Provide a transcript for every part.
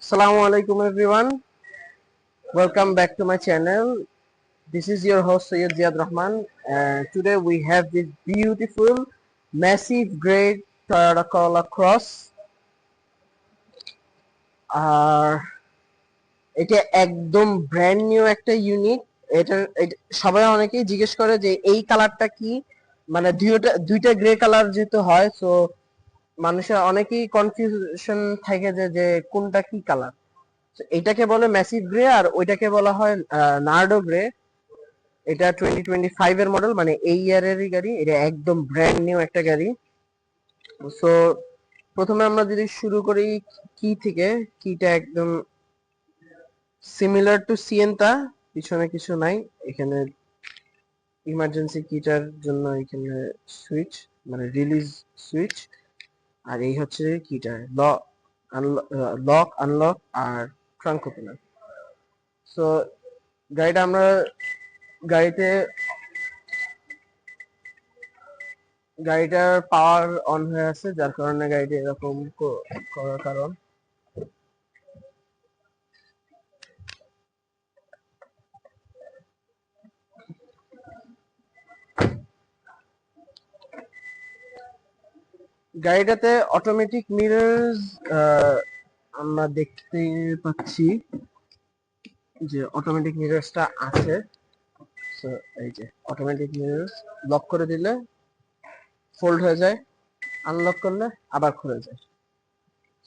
Assalamu alaikum everyone. Welcome back to my channel. This is your host Sayyid Ziad Rahman. Today we have this beautiful, massive, great Toyota Corolla Cross. আর এটা একদম brand new একটা unit. সবাই অনেকেই জিজ্ঞেস করে যে এই কালারটা কি, মানে দুইটা গ্রে কালার যেহেতু হয়, সো মানুষের অনেকেই কনফিউশন থাকে যে কোনটা কি কালার। এটাকে বলে ম্যাসিভ গ্রে আর ওইটাকে বলা হয় নার্ডো গ্রে। এটা 2025 এর মডেল, মানে এই ইয়ারেরই গাড়ি। এটা একদম ব্র্যান্ড নিউ একটা গাড়ি। সো প্রথমে আমরা যদি শুরু করি কি থেকে, কিটা একদম সিমিলার টু সিয়েন্তা, পিছনে কিছু নাই। এখানে ইমার্জেন্সি কিটার জন্য এখানে সুইচ, মানে রিলিজ সুইচ। আর এই হচ্ছে কিটার লক আনলক আর ট্রাঙ্ক ওপেনার। সো গাড়িটার পাওয়ার অন হয়ে আছে, যার কারণে গাড়িটা এরকম করার কারণ। গাড়িটাতে অটোমেটিক মিররস আমরা দেখতে পাচ্ছি যে অটোমেটিক মিররসটা আছে। সো এই যে অটোমেটিক মিররস, লক করে দিলে ফোল্ড হয়ে যায়, আনলক করলে আবার খুলে যায়।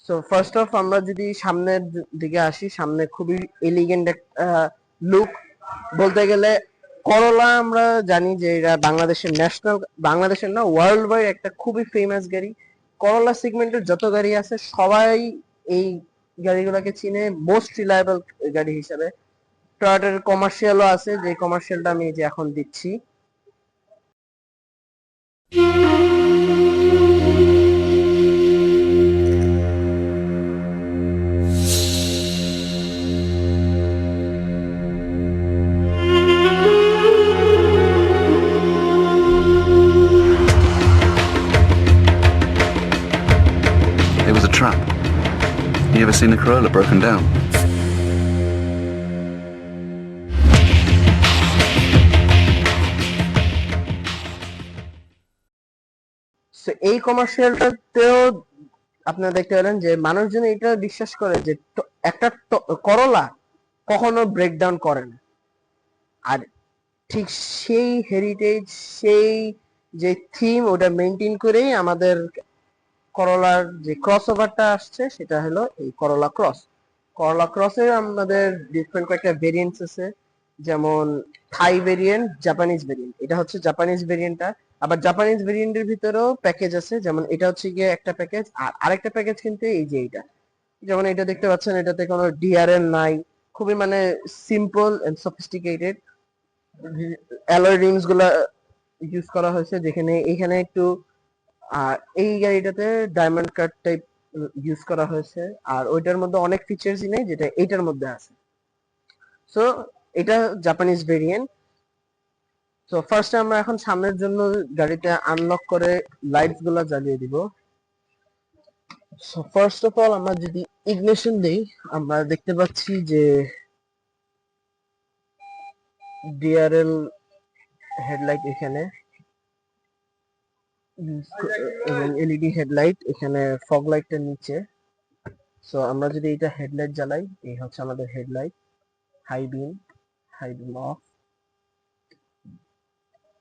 সো ফার্স্ট অফ আমরা যদি সামনের দিকে আসি, সামনে খুবই এলিগেন্ট একটা লুক। বলতে গেলে করলা আমরা জানি যে এটা বাংলাদেশের না, ওয়ার্ল্ড ওয়াইড একটা খুবই ফেমাস গাড়ি। করলা সেগমেন্টের যত গাড়ি আছে সবাই এই গাড়িগুলোকে চিনে মোস্ট রিলায়েবল গাড়ি হিসাবে। টয়োটার কমার্শিয়ালও আছে, যে কমার্শিয়ালটা আমি যে এখন দিচ্ছি। It was a trap. You ever seen a Corolla broken down? এই কমার্শিয়ালটাতেও আপনারা দেখতে পেলেন যে মানুষজন এটা বিশ্বাস করে যে একটা করলা কখনো ব্রেকডাউন করে না। আর ঠিক সেই হেরিটেজ, সেই যে থিম, ওটা মেনটেন করেই আমাদের করলার যে ক্রস ওভারটা আসছে সেটা হলো এই করলা ক্রস। করলা ক্রসে আমাদের ডিফারেন্ট কয়েকটা ভেরিয়েন্টস আছে, যেমন থাই ভেরিয়েন্ট, জাপানিজ ভেরিয়েন্ট। এটা হচ্ছে জাপানিজ ভেরিয়েন্টটা। আবার জাপানিজ ভেরিয়েন্টের ভিতরেও প্যাকেজ আছে, যেমন এটা হচ্ছে গিয়ে একটা প্যাকেজ, আর আরেকটা প্যাকেজ কিন্তু এই যে এইটা। যেমন এটা দেখতে পাচ্ছেন, এটাতে কোনো ডিআরএল নাই, খুবই মানে simple and sophisticated. Alloy rims গুলা ইউজ করা হয়েছে, যেখানে এখানে একটু, আর এই গাড়িটাতে ডায়মন্ড কাট টাইপ ইউজ করা হয়েছে। আর ওইটার মধ্যে অনেক ফিচার্সই নেই যেটা এইটার মধ্যে আছে। সো এটা জাপানিজ ভেরিয়েন্ট। তো ফার্স্টে আমরা এখন সামনের জন্য গাড়িটা আনলক করে লাইটস গুলা জ্বালিয়ে দিব। সো ফার্স্ট অফ অল আমরা যদি ইগনিশন দেই, আমরা দেখতে পাচ্ছি যে ডিআরএল হেডলাইট এখানে, এবং এলইডি হেডলাইট এখানে, ফগ লাইটটার নিচে। সো আমরা যদি এটা হেডলাইট জ্বালাই, এই হচ্ছে আমাদের হেডলাইট, হাই বিম অফ।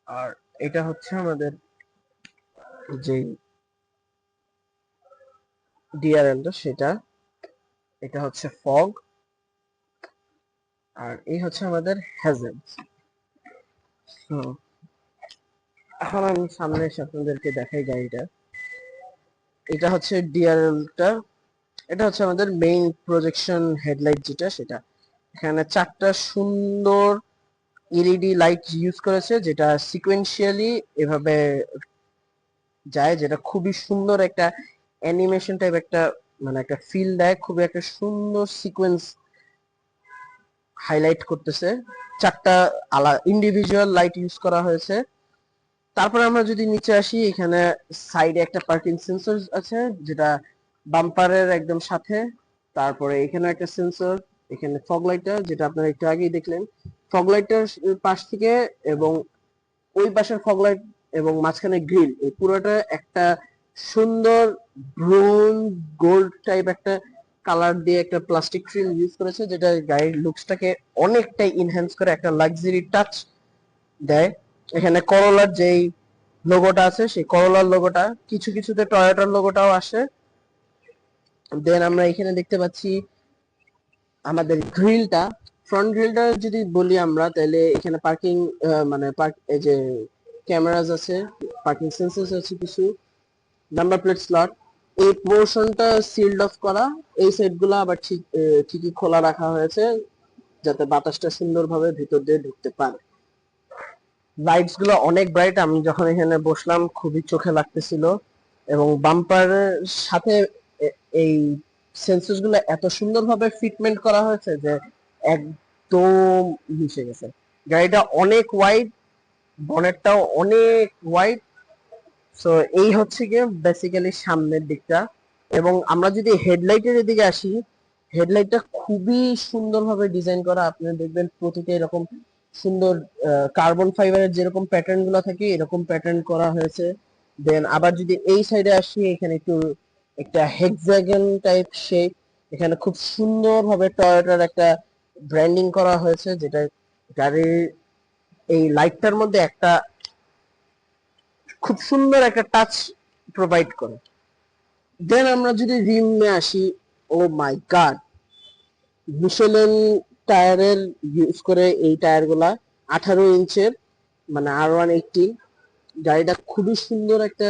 আর এটা হচ্ছে আমাদের যে ডিআরএলটা, সেটা, এটা হচ্ছে ফগ। আর এই হচ্ছে আমাদের হ্যাজেলস। সো এখন আমি সামনে এসে আপনাদেরকে দেখাই গাড়িটা। এটা হচ্ছে ডিআরএলটা, এটা হচ্ছে আমাদের মেইন প্রজেকশন হেডলাইট যেটা, সেটা। এখানে চারটা সুন্দর এলইডি লাইট ইউজ করেছে, যেটা সিকোয়েন্সিয়ালি এভাবে যায়, যেটা খুবই সুন্দর একটা অ্যানিমেশন টাইপ একটা, মানে একটা ফিল দেয়। খুবই একটা সুন্দর সিকোয়েন্স হাইলাইট করতেছে। চারটা ইন্ডিভিজুয়াল লাইট ইউজ করা হয়েছে। তারপরে আমরা যদি নিচে আসি, এখানে সাইডে একটা পার্কিং সেন্সর আছে, যেটা বাম্পারের একদম সাথে। তারপরে এখানে একটা সেন্সর, এখানে ফগ লাইটার যেটা আপনারা একটু আগেই দেখলেন, ফগ লাইটার পাশ থেকে এবং ওই পাশের ফগ লাইট এবং মাঝখানে গ্রিল, এই পুরোটা একটা সুন্দর ব্রাউন গোল্ড টাইপ একটা কালার দিয়ে একটা প্লাস্টিক ফিল ইউজ করেছে, যেটা গাড়ির লুকসটাকে অনেকটাই ইনহ্যান্স করে, একটা লাক্সারি টাচ দেয়। এখানে করোলার যেই লোগোটা আছে সেই করোলার লোগোটা, কিছু কিছুতে টয়োটার লোগোটাও আসে। দেন আমরা এখানে দেখতে পাচ্ছি আমাদের গ্রিলটা, ফ্রন্ট গ্রিলটা যদি বলি আমরা, তাহলে এখানে পার্কিং মানে এই যে ক্যামেরাস আছে, পার্কিং সেন্সরস আছে কিছু, নাম্বার প্লেট স্লট, এই পোর্শনটা সিল্ড অফ করা, এই সাইডগুলো আবার ঠিকই খোলা রাখা হয়েছে যাতে বাতাসটা সুন্দরভাবে ভিতর দিয়ে ঢুকতে পারে। লাইটস গুলো অনেক ব্রাইট, আমি যখন এখানে বসলাম খুবই চোখে লাগতেছিল, এবং বাম্পারের সাথে এই সেন্সরস গুলো এত সুন্দরভাবে ফিটমেন্ট করা হয়েছে যে একদম মিশে গেছে। গাড়িটা অনেক ওয়াইড, বনেটটাও অনেক ওয়াইড। সো এই হচ্ছে গিয়ে বেসিক্যালি সামনের দিকটা। এবং আমরা যদি হেডলাইটের দিকে আসি, হেডলাইটটা খুবই সুন্দরভাবে ডিজাইন করা, আপনি দেখবেন প্রতিটা এরকম সুন্দর কার্বন ফাইবারের যেরকম প্যাটার্ন গুলো থাকে এরকম প্যাটার্ন করা হয়েছে। দেন আবার যদি এই সাইডে আসি, এখানে একটু একটা হেক্সাগন টাইপ শেপ, এখানে খুব সুন্দরভাবে টয়োটার একটা ব্র্যান্ডিং করা হয়েছে, যেটা গাড়ির এই লাইটটার মধ্যে একটা খুব সুন্দর একটা টাচ প্রোভাইড করে। দেন আমরা যদি রিমে আসি, ও মাই গড, মিশেলিন টায়ারের ইউজ করে এই টায়ার গুলা, 18 ইঞ্চের, মানে R180। গাড়িটা খুবই সুন্দর একটা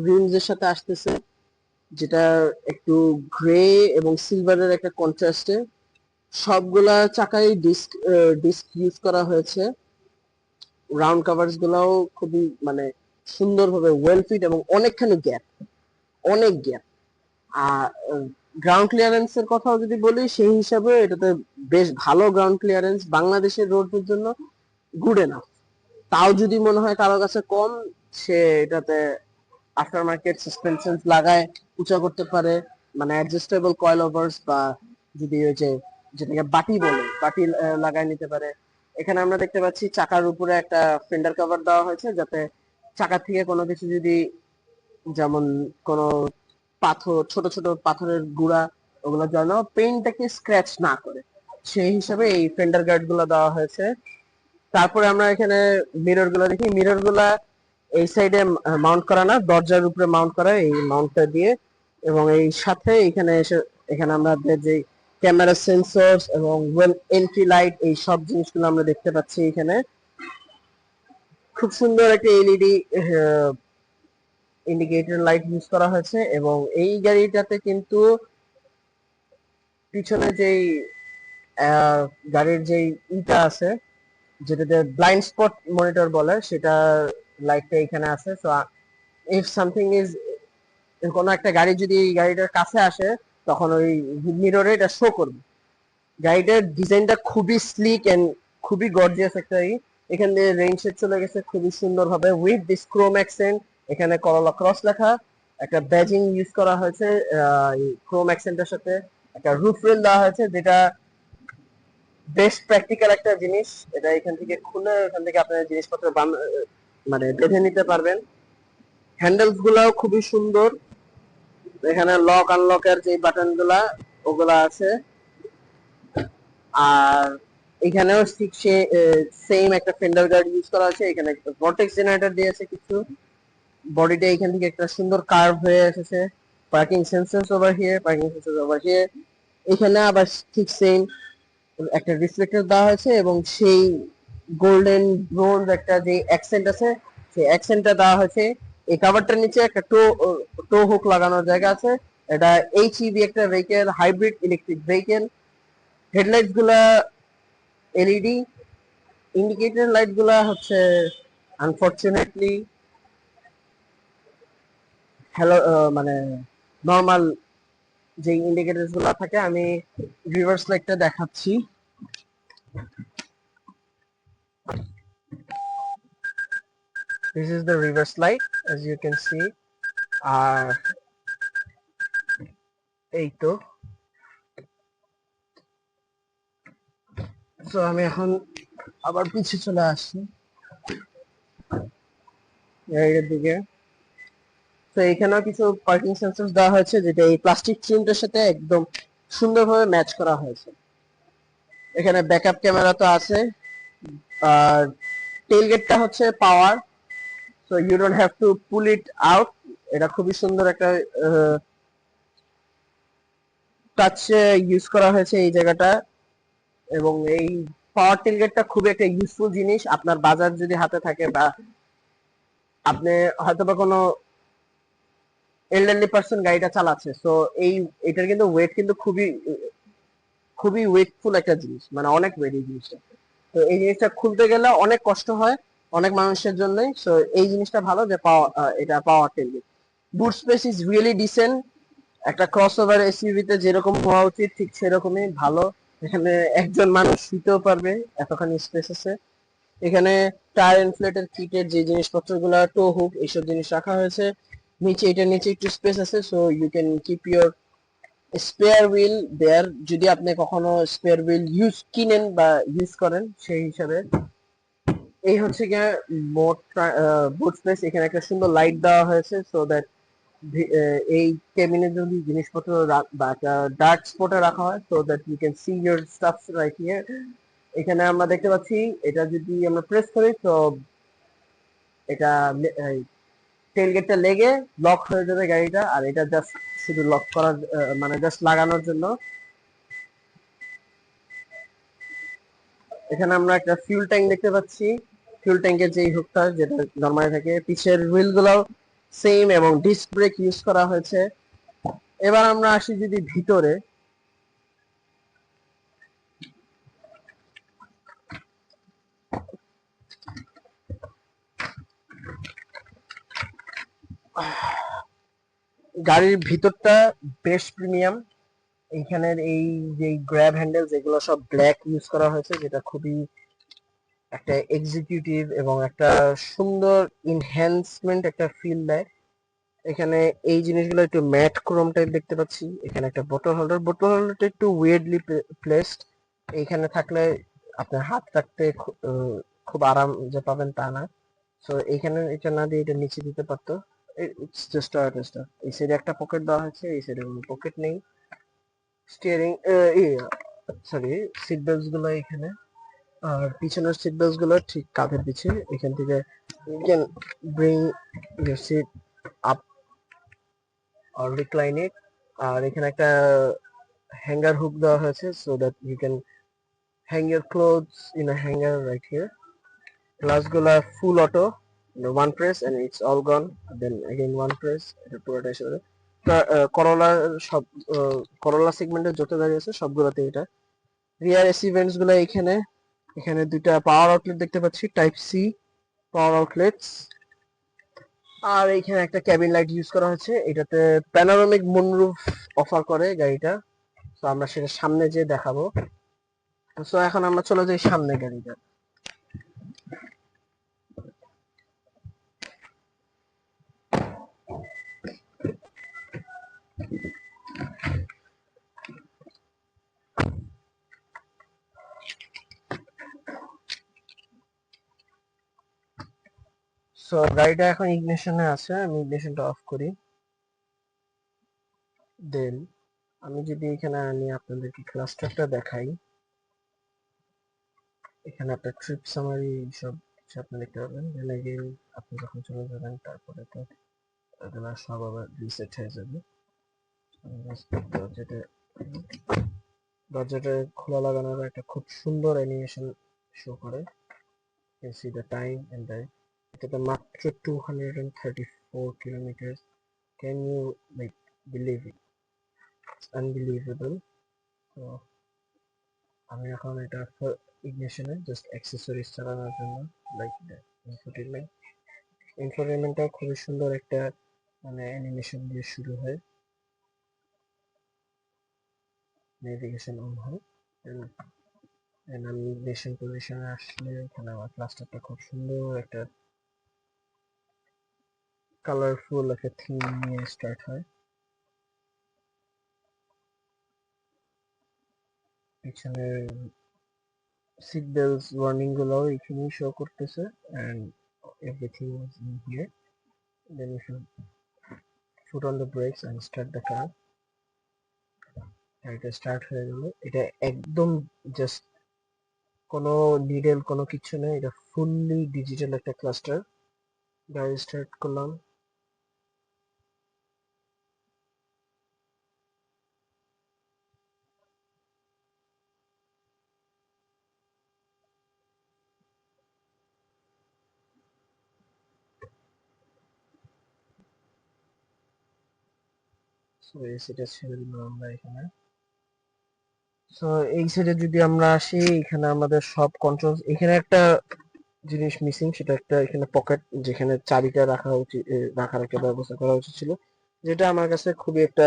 রিমস এর সাথে আসতেছে, যেটা একটু গ্রে এবং সিলভারের একটা কন্ট্রাস্টে। সবগুলা চাকায় ডিস্ক ডিস্ক ইউজ করা হয়েছে। রাউন্ড কাভার্স গুলাও খুবই মানে সুন্দরভাবে ওয়েল ফিট এবং অনেকখানি গ্যাপ, অনেক গ্যাপ। আর গ্রাউন্ড ক্লিয়ারেন্স এর কথাও যদি বলি, সেই হিসাবে এটাতে বেশ ভালো গ্রাউন্ড ক্লিয়ারেন্স, বাংলাদেশের রোডের জন্য গুড এনাফ। তাও যদি মনে হয় কারো কাছে কম, সে এটাতে আফটার মার্কেট সাসপেনশন লাগায় উঁচা করতে পারে, মানে অ্যাডজাস্টেবল কয়েল ওভার্স, বা যদি ওই যে যেটাকে বাটি বলে বাটি লাগায় নিতে পারে। এখানে আমরা দেখতে পাচ্ছি চাকার উপরে একটা ফেন্ডার কভার দেওয়া হয়েছে, যাতে চাকা থেকে কোনো কিছু যদি, যেমন কোনো পাথর, ছোট ছোট পাথরের গুঁড়া, ওগুলো যেন পেইন্টটাকে স্ক্র্যাচ না করে, সেই হিসাবে এই ফেন্ডার গার্ড গুলো দেওয়া হয়েছে। তারপরে আমরা এখানে মিরর গুলো দেখি, মিরর গুলা এই সাইডে মাউন্ট করা না, দরজার উপরে মাউন্ট করা, এই মাউন্টটা দিয়ে। এবং এই সাথে এখানে এসে, এখানে আমাদের যে ক্যামেরা সেন্সরস এবং ওয়েল এন্ট্রি লাইট, এই সব জিনিসগুলো আমরা দেখতে পাচ্ছি এখানে। খুব সুন্দর একটা এলইডি ইন্ডিকেটর লাইট ইউজ করা হয়েছে। এবং এই গাড়িটাতে কিন্তু পিছনে যেই গাড়ির যেই ইটা আছে, যেটাতে ব্লাইন্ড স্পট মনিটর বলে, সেটা লাইটটা এখানে আছে। সো ইফ সামথিং ইজ, কোনো একটা গাড়ি যদি গাড়িটার কাছে আসে, তখন ওই মিররে এটা শো করবে। গাড়িটার ডিজাইনটা খুবই স্লিক এন্ড খুবই গর্জিয়াস একটা এখানে রেইন শেড চলে গেছে খুবই সুন্দর ভাবে উইথ দিস ক্রোম অ্যাকসেন্ট। এখানে করলা ক্রস লেখা, একটা ব্যাজিং ইউজ করা হয়েছে ক্রোম অ্যাকসেন্টের সাথে। একটা রুফ রেল দেওয়া হয়েছে, যেটা বেস্ট প্র্যাকটিক্যাল একটা জিনিস। এটা এখান থেকে খুলে এখান থেকে আপনার জিনিসপত্র মানে বেঁধে নিতে পারবেন। হ্যান্ডেলস গুলাও খুবই সুন্দর, এখানে লক আনলকের যে বাটন গুলা ওগুলা আছে। আর এখানেও ঠিক সেম একটা ফেন্ডার গার্ড ইউজ করা আছে, এখানে একটা ভর্টেক্স জেনারেটর দিয়েছে কিছু। বডিটা এখান থেকে একটা সুন্দর কার্ভ হয়ে এসেছে। Parking sensors over here, parking sensors over here. এখানে আবার ঠিক সেম একটা রিফ্লেক্টর দেওয়া হয়েছে, এবং সেই গোল্ডেন ব্রোঞ্জ একটা যে অ্যাকসেন্ট আছে, সেই অ্যাকসেন্টটা দেওয়া হয়েছে। এই কভারটার নিচে একটা টো হুক লাগানোর জায়গা আছে। এটা এইচইভি একটা vehicle, hybrid electric vehicle. Headlights গুলা এলইডি, ইন্ডিকেটর লাইট গুলা হচ্ছে আনফরচুনেটলি হ্যালো, মানে নর্মাল যে ইন্ডিকেটরস গুলো থাকে। আমি রিভার্স লাইটটা দেখাচ্ছি। This is the reverse light as you can see. আর এই তো তো আমি এখন আবার পিছে চলে আসছি এর দিকে। তো এখানেও কিছু পার্কিং সেন্সর দেওয়া হয়েছে, যেটা এই প্লাস্টিক ট্রিমটার সাথে একদম সুন্দরভাবে ম্যাচ করা হয়েছে। এখানে ব্যাকআপ ক্যামেরা তো আছে, আর টেল গেটটা হচ্ছে power, so you don't have to pull it out. এটা খুবই সুন্দর একটা টাচ ইউজ করা হয়েছে এই জায়গাটা। এবং এই পাওয়ার টেল গেটটা খুবই একটা ইউজফুল জিনিস। আপনার বাজার যদি হাতে থাকে, বা আপনি হয়তোবা কোনো এল্ডারলি পার্সন গাড়িটা চালাচ্ছে, সো এটার কিন্তু ওয়েট কিন্তু খুবই খুবই ওয়েটফুল একটা জিনিস, মানে অনেক ওয়েট এই জিনিসটা। তো এই জিনিসটা খুলতে গেলে অনেক কষ্ট হয় অনেক মানুষের জন্যই। সো এই জিনিসটা ভালো যে এটা power tailgate. Boot space is really decent. একটা ক্রস ওভার এসইউভি তে যেরকম হওয়া উচিত ঠিক সেরকমই ভালো। এখানে একজন মানুষ শুতেও পারবে, এতখানি স্পেস আছে। এখানে টায়ার ইনফ্লেটের কিটের যে জিনিসপত্রগুলো, টো হুক, এইসব জিনিস রাখা হয়েছে। নিচে, এটার নিচে একটু স্পেস আছে, so you can keep your spare wheel there, যদি আপনি কখনো স্পেয়ার হুইল কিনেন বা ইউজ করেন সেই হিসাবে। এই হচ্ছে গিয়ে মোট বুট স্পেস। এখানে একটা সুন্দর লাইট দেওয়া হয়েছে, সো দ্যাট এই কেবিনে যদি জিনিসপত্র বা একটা ডার্ক স্পটে রাখা হয়, so that you can see your stuffs right here. এখানে আমরা দেখতে পাচ্ছি, এটা যদি আমরা প্রেস করি, তো এটা টেল গেটটা লেগে লক হয়ে যাবে গাড়িটা। আর এটা জাস্ট শুধু লক করার মানে জাস্ট লাগানোর জন্য। এখানে আমরা একটা ফিউল ট্যাঙ্ক দেখতে পাচ্ছি। ফিউল ট্যাঙ্কের যেই হুকটা, যেটা নরমালি থাকে। পিছের হুইল গুলো সেম এবং ডিস্ক ব্রেক ইউজ করা হয়েছে। এবার আমরা আসি যদি ভিতরে, গাড়ির ভিতরটা বেশ প্রিমিয়াম। এইখানের এই যে গ্র্যাব হ্যান্ডেল, যেগুলো সব ব্ল্যাক ইউজ করা হয়েছে, যেটা খুবই একটা এক্সিকিউটিভ এবং একটা সুন্দর ইনহ্যান্সমেন্ট একটা ফিল দেয়। এখানে এই জিনিসগুলো একটু ম্যাট ক্রোম টাইপ দেখতে পাচ্ছি। এখানে একটা বোতল হোল্ডারটা একটু উইয়ার্ডলি প্লেসড। এইখানে থাকলে আপনার হাত রাখতে খুব আরাম যে পাবেন তা না। সো এইখানে এটা না দিয়ে এটা নিচে দিতে পারতো। ইটস জাস্ট এই সাইডে একটা পকেট দেওয়া হয়েছে, এই সাইডে কোনো পকেট নেই। স্টিয়ারিং, সরি, সিট বেল্টস গুলো এখানে। আর পিছনের সিট বেল্টস গুলো ঠিক কাঁধের পিছে। এখান থেকে you can bring your seat up or recline it. আর এখানে একটা হ্যাঙ্গার হুক দেওয়া হয়েছে, so that you can hang your clothes in a hanger right here. Glass গুলা full auto, one press and it's all gone, then again one press, এটা পুরোটা এসে যাবে। করোলা সব করোলা সেগমেন্টের যত গাড়ি আছে সবগুলোতে এটা। রিয়ার এসি ভেন্টস গুলো এখানে। এখানে দুইটা পাওয়ার আউটলেট দেখতে পাচ্ছি, টাইপ সি পাওয়ার আউটলেটস। আর এইখানে একটা ক্যাবিন লাইট ইউজ করা হয়েছে। এটাতে প্যানোরামিক মুনরুফ অফার করে গাড়িটা। তো আমরা সেটা সামনে যেয়ে দেখাবো। সো এখন আমরা চলে যাই সামনে গাড়িটা। সো গাড়িটা এখন ইগনিশনে আছে, আমি ইগনিশনটা অফ করি। দেন আমি যদি এখানে আনি আপনাদেরকে ক্লাস্টারটা দেখাই, এখানে একটা ট্রিপ সামারি সব কিছু আপনি দেখতে পাবেন। দেন এগেইন আপনি যখন চলে যাবেন, তারপরে তো এগুলো সব আবার রিসেট হয়ে যাবে। দরজাটা দরজাটা খোলা লাগানোর একটা খুব সুন্দর অ্যানিমেশন শো করে। You see the time and the এটাতে মাত্র 234 kilometre. Can you like believe it? It's unbelievable. তো আমি এখন এটা ইগনিশনে জাস্ট অ্যাক্সেসরিজ চালানোর জন্য, লাইক ইনফোটেইনমেন্টটা খুবই সুন্দর একটা মানে অ্যানিমেশন দিয়ে শুরু হয়, নেভিগেশন অন হয়। আমি ইগনিশন পজিশনে আসলে এখানে আমার ক্লাস্টারটা খুব সুন্দর একটা কালারফুল একটা থিম নিয়ে স্টার্ট হয়। পিছনের সিট বেল্টস ওয়ার্নিং গুলো এখানেই শো করতেছে and everything is in here. Then you should put on the brakes and start the car. এটা স্টার্ট হয়ে গেল। এটা একদম জাস্ট কোনো নিডেল কোনো কিছু নেই, এটা ফুললি ডিজিটাল একটা ক্লাস্টার। গাড়ি স্টার্ট করলাম। সো এসিটা ছেড়ে দিলাম আমরা এখানে। সো এই সাইডে যদি আমরা আসি, এখানে আমাদের সব কন্ট্রোল, এখানে একটা জিনিস মিসিং, সেটা একটা এখানে পকেট যেখানে চাবিটা রাখা উচিত, রাখার একটা ব্যবস্থা করা উচিত ছিল, যেটা আমার কাছে খুবই একটা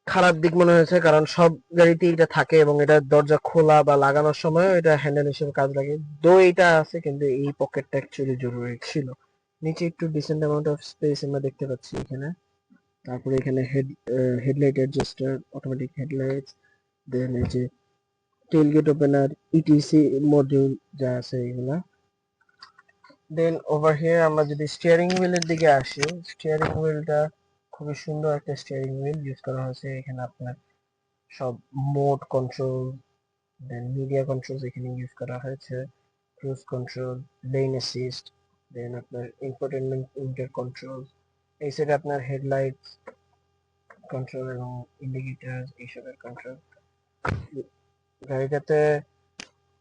খারাপ দিক মনে হয়েছে, কারণ সব গাড়িতেই এটা থাকে এবং এটা দরজা খোলা বা লাগানোর সময় এটা হ্যান্ডেল হিসেবে কাজ লাগে। দো এটা আছে, কিন্তু এই পকেটটা অ্যাকচুয়ালি জরুরি ছিল। নিচে একটু ডিসেন্ট অ্যামাউন্ট অফ স্পেস আমরা দেখতে পাচ্ছি এখানে। তারপরে এখানে হেডলাইট অ্যাডজাস্টার, অটোমেটিক হেডলাইট, দেন এই যে টেলগেট ওপেনার, ইটিসি মডিউল যা আছে এগুলা। দেন ওভার হিয়ার আমরা যদি স্টিয়ারিং হুইলের দিকে আসি, স্টিয়ারিং হুইলটা খুবই সুন্দর একটা স্টিয়ারিং হুইল ইউজ করা হয়েছে। এখানে আপনার সব mode control, then media controls এখানে ইউজ করা হয়েছে, cruise control, lane assist, then আপনার ইনফোটেনমেন্ট ইন্টার কন্ট্রোল, এই সাইডে আপনার হেডলাইট কন্ট্রোল এবং ইন্ডিকেটর এইসবের কন্ট্রোল। গাড়িটাতে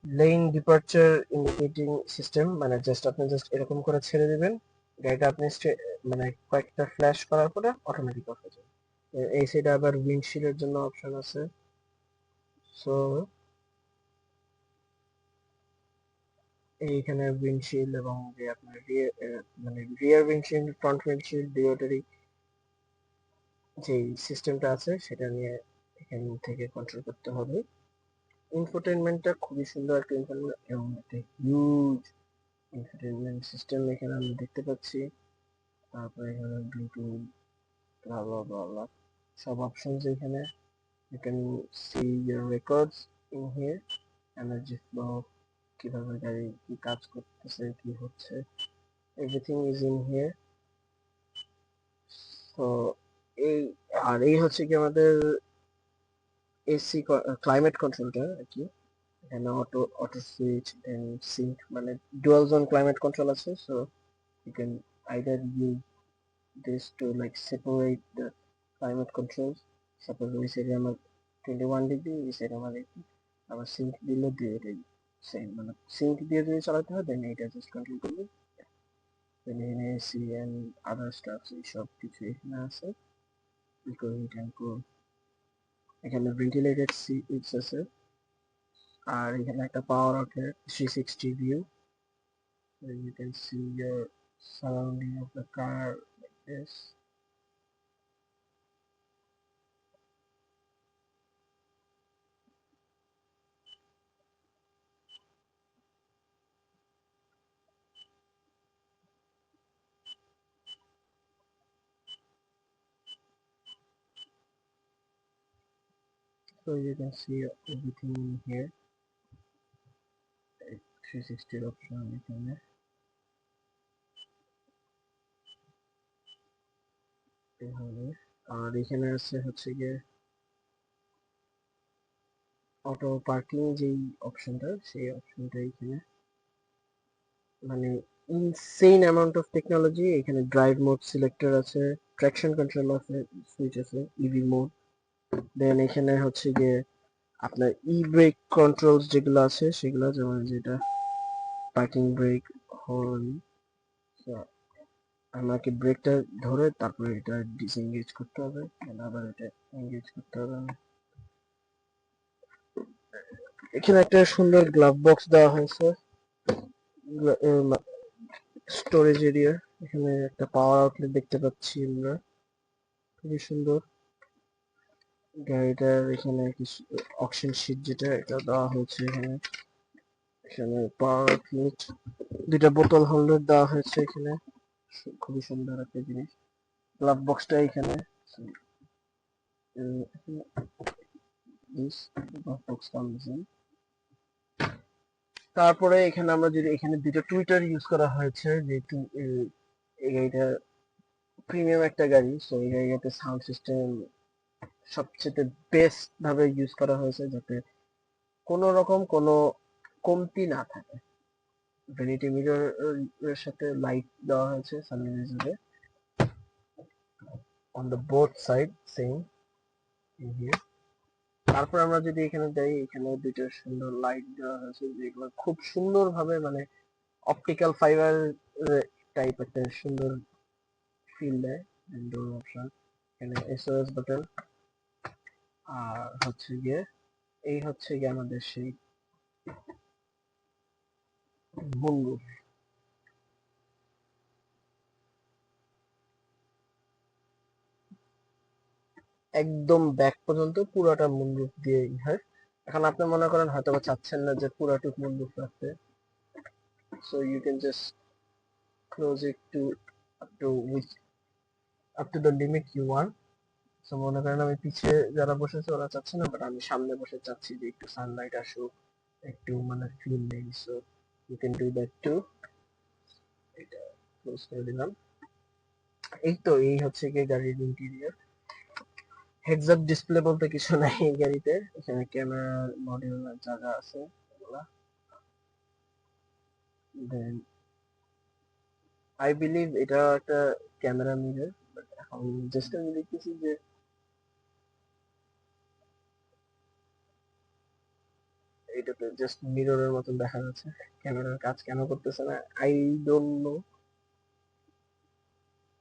লেন ডিপারচার ইন্ডিকেটিং সিস্টেম, মানে জাস্ট আপনি জাস্ট এরকম করে ছেড়ে দিবেন, গাড়িটা আপনি মানে কয়েকটা ফ্ল্যাশ করার পরে অটোমেটিক অফ হয়ে যাবে। এই সাইডে আবার উইন্ডশিল্ডের জন্য অপশন আছে। সো এইখানে উইন্ডশিল্ড এবং যে আপনার মানে রিয়ার উইন্ডশিল্ড, ফ্রন্ট উইন্ডশিল্ড দুটোরই যে সিস্টেমটা আছে সেটা নিয়ে এখান থেকে কন্ট্রোল করতে হবে। ইনফোটেনমেন্টটা খুবই সুন্দর একটা ইনফোটেনমেন্ট এবং একটা হিউজ ইনফোটেনমেন্ট সিস্টেম এখানে আমরা দেখতে পাচ্ছি। তারপরে এখানে Bluetooth, blah blah blah blah, সব অপশনস এখানে। You can see your records in here, energy flow, কিভাবে গাড়ি কি কাজ করতেছে, কি হচ্ছে, everything is in here. তো এই এই হচ্ছে কি আমাদের এসি ক্লাইমেট কন্ট্রোলটা আর কি। এখানে অটো সুইচ এন্ড সিঙ্ক, মানে ডুয়াল জোন ক্লাইমেট কন্ট্রোল আছে। So you can either use this to like separate the climate controls. Suppose we say আমার 21 ডিগ্রি, এই সাইড আমার 80, আবার সিঙ্ক দিলে দিয়ে এটাই সেম, মানে সিঙ্ক দিয়ে যদি চালাতে হয় দেন এটা জাস্ট কন্ট্রোল করবে। দেন এখানে এসি এন্ড আদার স্টাফস এই সব কিছু এখানে আছে। বিকজ এখানে ভেন্টিলেটেড সিটস আছে, আর এখানে একটা power outlet 360 view. You can see your surrounding of the car like this. So you can see everything in here. 360 option এখানে এভাবে। আর এখানে আছে হচ্ছে গিয়ে অটো পার্কিং যেই অপশনটা, সেই অপশনটা এখানে, মানে ইনসেইন অ্যামাউন্ট অফ টেকনোলজি। এখানে ড্রাইভ মোড সিলেক্টর আছে, ট্র্যাকশন কন্ট্রোল আছে, সুইচ আছে, ইভি মোড। দেন এখানে হচ্ছে গিয়ে আপনার ই ব্রেক কন্ট্রোলস যেগুলো আছে সেগুলো, যেমন যেটা পার্কিং ব্রেক, হর্ন। আমাকে ব্রেকটা ধরে তারপরে এটা ডিসএঙ্গেজ করতে হবে, আবার এটা এঙ্গেজ করতে হবে। এখানে একটা সুন্দর গ্লাভ বক্স দেওয়া হয়েছে, স্টোরেজ এরিয়া। এখানে একটা পাওয়ার আউটলেট দেখতে পাচ্ছি আমরা, খুবই সুন্দর। গাড়িটার এখানে কিছু অকশন শিট যেটা এটা দেওয়া হয়েছে এখানে। এখানে পাওয়ার আউটলেট, দুইটা বোতল হোল্ডার দেওয়া হয়েছে এখানে, খুবই সুন্দর একটা জিনিস। গ্লাভ বক্সটা এখানে, this glove box comes in. তারপরে এখানে আমরা যদি এখানে দুটো টুইটার ইউজ করা হয়েছে, যেহেতু এই গাড়িটা প্রিমিয়াম একটা গাড়ি, সো এই গাড়িটাতে সাউন্ড সিস্টেম সবচেয়ে বেস্ট ভাবে ইউজ করা হয়েছে, যাতে কোনো রকম কোনো কমতি না থাকে। ভ্যানিটি মিরর এর সাথে লাইট দেওয়া হয়েছে সানলাইজারে on the both side same here. তারপর আমরা যদি এখানে যাই, এখানে দুটো সুন্দর লাইট দেওয়া হয়েছে, যেগুলো খুব সুন্দর ভাবে মানে অপটিক্যাল ফাইবার টাইপ একটা সুন্দর ফিল দেয়। ডোর অপশন, এখানে এসওএস বাটন, আর হচ্ছে গিয়ে এই হচ্ছে গিয়ে আমাদের সেই মুনরুফ। একদম ব্যাক পর্যন্ত পুরোটা মুনরুফ দিয়ে হয়। এখন আপনি মনে করেন হয়তো বা চাচ্ছেন না যে পুরাটুক মুনরুফ রাখতে, so you can just close it to up to the limit you want. So মনে করেন আমি পিছে যারা বসেছে ওরা চাচ্ছে না, বাট আমি সামনে বসে চাচ্ছি যে একটু সানলাইট আসুক, একটু মানে ফিল নেই, so you can do that too. এটা ক্লোজ করে দিলাম। এই তো এই হচ্ছে গিয়ে গাড়ির ইন্টেরিয়র। হেডস আপ ডিসপ্লে বলতে কিছু নাই এই গাড়িতে, এখানে ক্যামেরা মডিউল জায়গা আছে এগুলা। দেন আই বিলিভ এটা একটা ক্যামেরা মিরর, বাট এখন জাস্ট আমি দেখতেছি যে এটাতে জাস্ট মিররের মতন দেখা যাচ্ছে, ক্যামেরার কাজ কেন করতেছে না I don't know.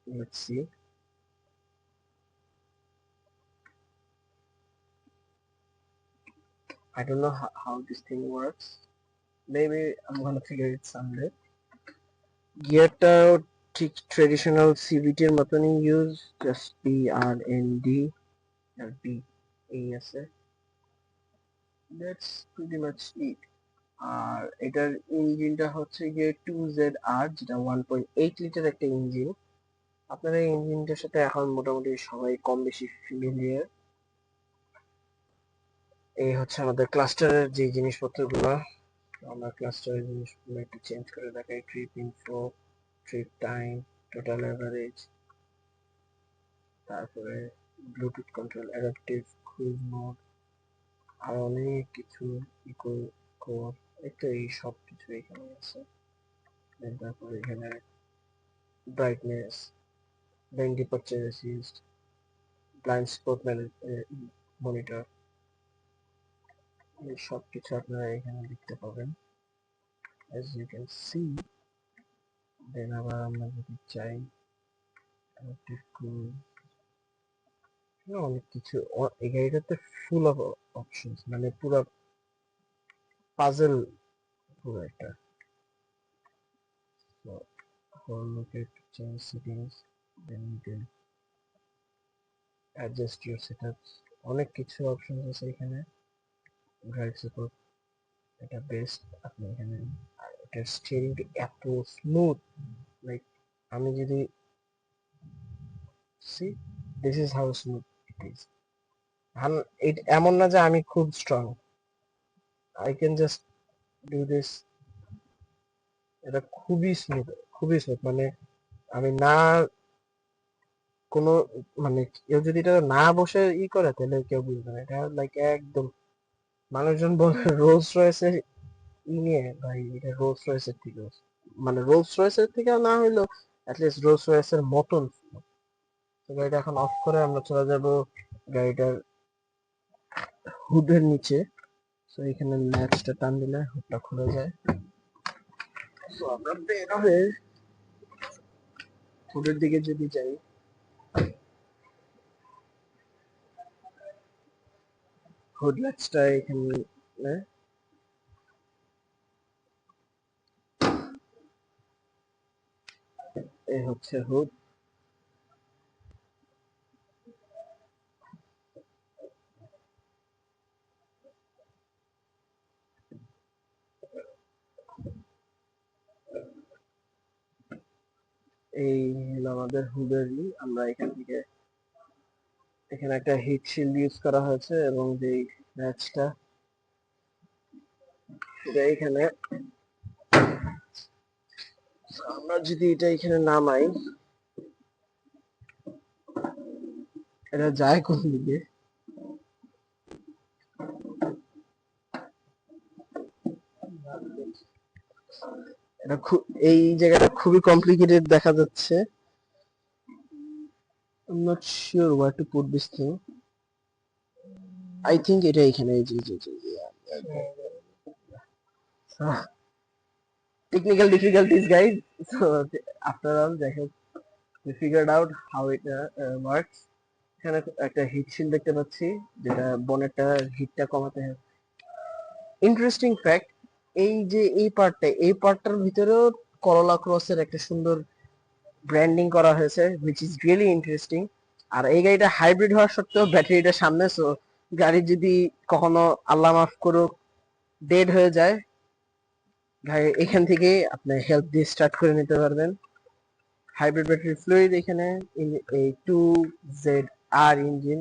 Let's see. I don't know how this thing works. Maybe I'm gonna figure it someday. গিয়ারটাও ঠিক ট্রেডিশনাল সিভিটি এর মতনই use, just P R N D R P এই আছে। That's pretty much it. আর এটার ইঞ্জিনটা হচ্ছে গিয়ে 2ZR, যেটা 1.8 লিটার একটা ইঞ্জিন। আপনারা এই ইঞ্জিনটার সাথে এখন মোটামুটি সবাই কম বেশি ফ্যামিলিয়ার। এই হচ্ছে আমাদের ক্লাস্টারের যে জিনিসপত্রগুলো। আমরা ক্লাস্টারের জিনিসগুলো একটু চেঞ্জ করে দেখাই। Trip info, trip time, total average, তারপরে Bluetooth control, adaptive cruise mode, আর অনেক কিছু, ইকো কোর, এই সব কিছু এখানে আছে। তারপরে এখানে brightness, blind departure assist, blind spot monitor, এই সব কিছু আপনারা এখানে দেখতে পাবেন as you can see. দেন আবার আমরা যদি চাই অ্যাডাপটিভ ক্রুজ, অনেক কিছু এই গাড়িটাতে ফুল অফ অপশনস, মানে পুরো পাজল পুরো একটা। So whole look at change settings, then you can adjust your setups, অনেক কিছু অপশনস আছে এখানে। ড্রাইভ সাপোর্ট, এটা বেস্ট আপনি এখানে। আর এটা স্টিয়ারিংটা এত স্মুথ, লাইক আমি যদি C this is how smooth it is. এমন না যে আমি খুব strong, I can just do this. এটা খুবই স্মুথ, খুবই স্মুথ, মানে আমি না কোনো মানে কেউ যদি এটা না বসে করে তাহলে কেউ বুঝবে না। এটা লাইক একদম মানুষজন বলে রোলস রয়েসের নিয়ে, ভাই এটা রোলস রয়েসের থেকে, মানে রোলস রয়েসের থেকে না হইলেও অ্যাটলিস্ট রোলস রয়েসের মতন। তো গাড়িটা এখন অফ করে আমরা চলে যাব গাড়িটার হুডের নিচে। তো এখানে ল্যাচটা টান দিলে হুডটা খুলে যায়। তো আমরা বের হয়ে হুডের দিকে যদি যাই, হুড ল্যাচটা এখানে এই হচ্ছে হুড। এই হলো আমাদের হুডেরই। আমরা এখান থেকে এখানে একটা হিট শিল্ড ইউজ করা হয়েছে, এবং যে ল্যাচটা এটা এখানে আমরা যদি এটা এখানে নামাই, এটা যায় কোন দিকে? এটা এই জায়গাটা খুবই কমপ্লিকেটেড দেখা যাচ্ছে। I'm not sure where to put this thing. I think এটা এখানে, জি জি জি জি। Technical difficulties, guys. So after all, we figured out how it works. এখানে একটা হিট শিল্ড দেখতে পাচ্ছি, যেটা বনেটটা হিটটা কমাতে হয়। ইন্টারেস্টিং ফ্যাক্ট, এই যে এই পার্টটার ভিতরেও করোলা ক্রসের একটা সুন্দর ব্র্যান্ডিং করা হয়েছে, which is really interesting. আর এই গাড়িটা হাইব্রিড হওয়ার সত্ত্বেও ব্যাটারিটা সামনে, সো গাড়ি যদি কখনো আল্লাহ মাফ করুক ডেড হয়ে যায়, গাড়ি এখান থেকে আপনি হেল্প দিয়ে স্টার্ট করে নিতে পারবেন। হাইব্রিড ব্যাটারি ফ্লুইড এখানে, এই 2ZR ইঞ্জিন।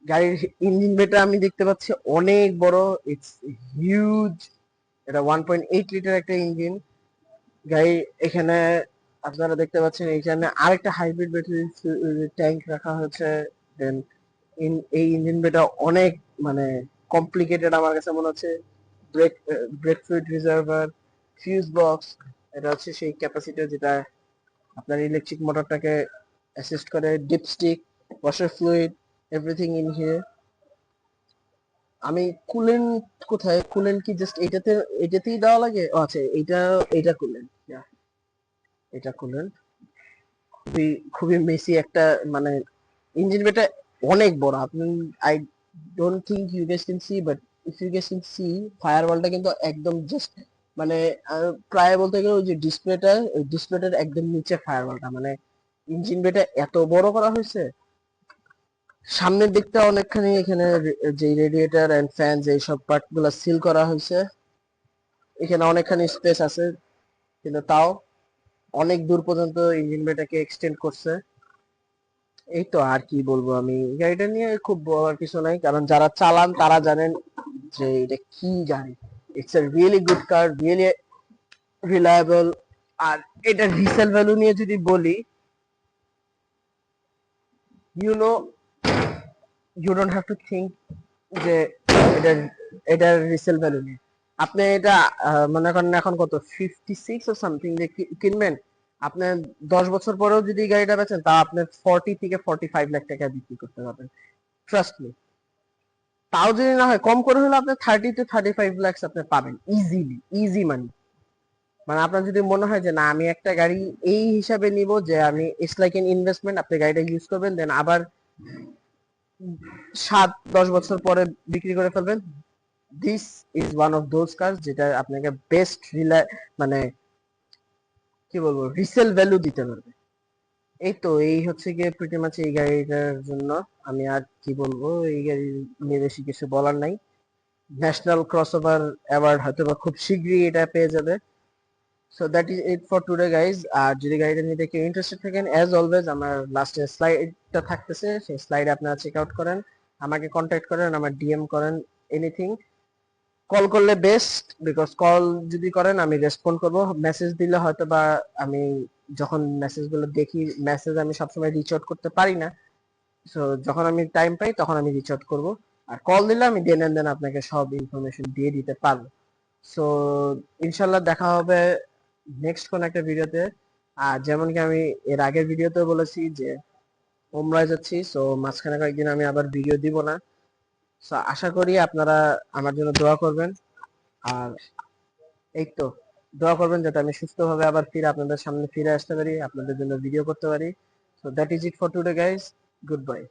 গাড়ির ইঞ্জিন বেটা আমি দেখতে পাচ্ছি অনেক বড়, ইটস হিউজ। এটা 1.8 লিটার একটা ইঞ্জিন গাড়ি। এখানে আপনারা দেখতে পাচ্ছেন এখানে আরেকটা হাইব্রিড ব্যাটারি ট্যাঙ্ক রাখা হয়েছে। দেন এই ইঞ্জিন বেটা অনেক মানে কমপ্লিকেটেড আমার কাছে মনে হচ্ছে। Brake brake fluid reservoir, fuse box, এটা হচ্ছে সেই ক্যাপাসিটর যেটা আপনার ইলেকট্রিক মোটরটাকে অ্যাসিস্ট করে, dipstick, washer fluid, everything in here. আমি কুলেন্ট কোথায়? কুলেন্ট কি জাস্ট এটাতেই দেওয়া লাগে? ও আচ্ছা, এটা কুলেন্ট, এটা কুলেন্ট। খুবই খুবই মেসি একটা মানে ইঞ্জিন বেটা অনেক বড়। আপনি, I don't think you guess can see, but if you guess can see, ফায়ারওয়ালটা কিন্তু একদম জাস্ট মানে প্রায় বলতে গেলে ওই যে ডিসপ্লেটার একদম নিচে ফায়ারওয়ালটা, মানে ইঞ্জিন বেটা এত বড় করা হয়েছে। সামনের দিকটা অনেকখানি এখানে যে রেডিয়েটর এন্ড ফ্যান যে সব পার্ট গুলা সিল করা হয়েছে, এখানে অনেকখানি স্পেস আছে, কিন্তু তাও অনেক দূর পর্যন্ত ইঞ্জিন বেটাকে এক্সটেন্ড করছে। এই তো আর কি বলবো, আমি গাড়িটা নিয়ে খুব বলার কিছু নাই, কারণ যারা চালান তারা জানেন যে এটা কি গাড়ি। It's a really good car, really reliable. আর এটা রিসেল ভ্যালু নিয়ে যদি বলি, you know, you don't have to think যে এটা এটার রিসেল ভ্যালু নেই। আপনি এটা মনে করেন এখন কত 56 ও সামথিং দিয়ে কিনবেন, আপনি 10 বছর পরেও যদি গাড়িটা বেচেন তা আপনি 40 থেকে 45 লাখ টাকা বিক্রি করতে পারবেন, ট্রাস্ট মি। তাও যদি না হয় কম করে হলে আপনি 30 to 35 লাখ আপনি পাবেন ইজিলি, ইজি মানি। মানে আপনার যদি মনে হয় যে না আমি একটা গাড়ি এই হিসাবে নিব যে আমি ইটস লাইক এন ইনভেস্টমেন্ট, আপনি গাড়িটা ইউজ করবেন দেন আবার 7-10 বছর পরে বিক্রি করে ফেলবেন, this is one of those car যেটা আপনাকে বেস্ট মানে কি বলবো রিসেল ভ্যালু দিতে পারবে। এই তো এই হচ্ছে গিয়ে প্রিটি মাচ এই গাড়িটার জন্য। আমি আর কি বলবো, এই গাড়ি নিয়ে বেশি কিছু বলার নাই। ন্যাশনাল ক্রসওভার অ্যাওয়ার্ড হয়তো বা খুব শীঘ্রই এটা পেয়ে যাবে। So that is it for today guys. আর যদি গাড়িটা নিতে কেউ ইন্টারেস্টেড থাকেন, অ্যাজ অলওয়েজ আমার লাস্টে স্লাইডটা থাকতেছে, সেই স্লাইডে আপনারা চেক আউট করেন, আমাকে কন্ট্যাক্ট করেন, আমার ডিএম করেন, এনিথিং। কল করলে বেস্ট, বিকজ কল যদি করেন আমি রেসপন্ড করব। মেসেজ দিলে হয়তো বা আমি যখন মেসেজগুলো দেখি, মেসেজ আমি সবসময় রিচ আউট করতে পারি না, সো যখন আমি টাইম পাই তখন আমি রিচ আউট করবো। আর কল দিলে আমি দেন এন্ড দেন আপনাকে সব ইনফরমেশন দিয়ে দিতে পারবো। সো ইনশাল্লাহ দেখা হবে নেক্সট কোন একটা ভিডিওতে। আর যেমন কি আমি এর আগের ভিডিওতে বলেছি যে ওমরায় যাচ্ছি, সো মাঝখানে কয়েকদিন আমি আবার ভিডিও দিব না। সো আশা করি আপনারা আমার জন্য দোয়া করবেন। আর এই তো দোয়া করবেন যাতে আমি সুস্থভাবে আবার ফিরে আপনাদের সামনে ফিরে আসতে পারি, আপনাদের জন্য ভিডিও করতে পারি। So that is it for today guys, good bye.